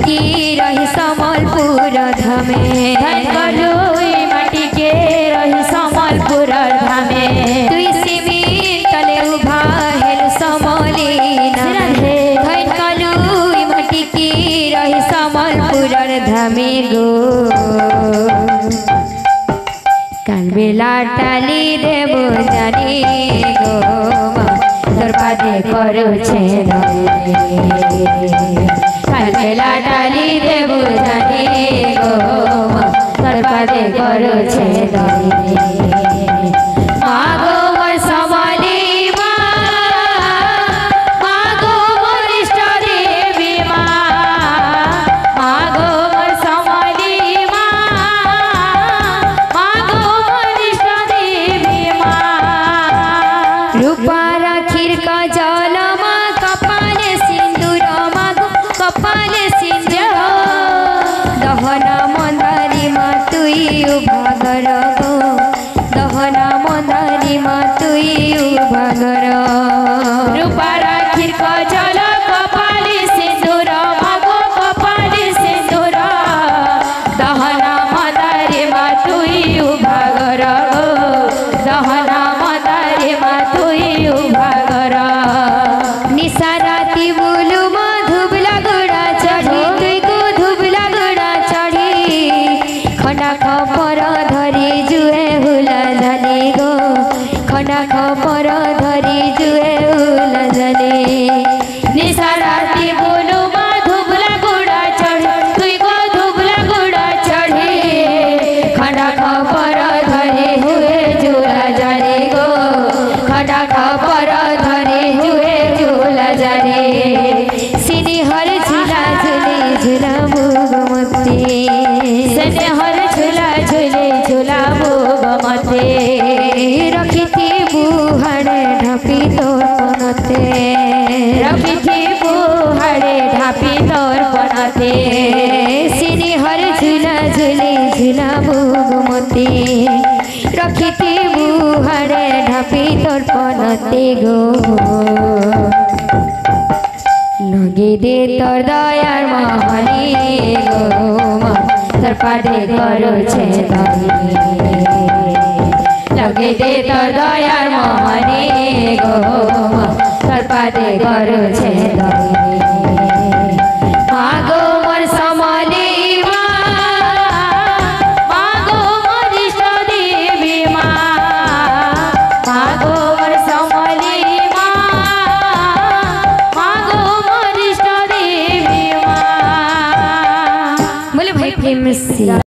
की रही समलपुर धामे धन कलु माटी के रही समलपुर धामे तुई सिमी तले उभा हेल समलीना धन कलु माटी की रही समलपुर धामे गो काल बेला टाली देबो जानी गो तोर पादे करू छे काल बेला टाली देबो जानी गो तोर पादे करू छे मागो मोर समली मागो मोर इष्ट देवी मागो मोर समली मागो मोर इष्ट देवी रूपा राखिर का जलमा कपाले सिंदूर मागो कपाले सिंदूर दहना मंदारी मा तुई उभागर गो दहना मंदारी मा तुई उभागर रूपा राखिर का जल कपाले सिंदूर मागो कपाले सिंदूर दहना मंदारी मा तुई उभागर दहना मंदारी मा तुई उभागर निशा राती बुलु मा धुबला गोड़ा चढ़ी तुई को धुबला गोड़ा चढ़ी खंडा खपर धरी जुए हुला जानी गो खंडा खपर धरी जुए हुला जानी निशा राती बोलू मा धुबला गोड़ा चढ़ी तुई को धुबला गोड़ा चढ़ी खंडा खपर धरी हुए झूला जानी गो खंडा खपर धरी हुए झूला जानी सिनी हर झूला झूली झूला मुगमती सने हर झूला झूले झूला भोग मते रखी थी बुहाड़े ढपी तोर पनते रखी थी बुहाड़े ढापी तोर पनते सिनी हर झूला झूली झूला मुगमती रखी थी बुहाड़े ढपी तोर पनते गो लगे दे तोर दयार महली गो तोर पादे करू छे लगे दे तोर दयार महली गो तोर पादे करू छे मागो मोर समली मागो मोर इष्ट देवी मागो मोर समली मागो मोर इष्ट देवी बोले भाई फेमस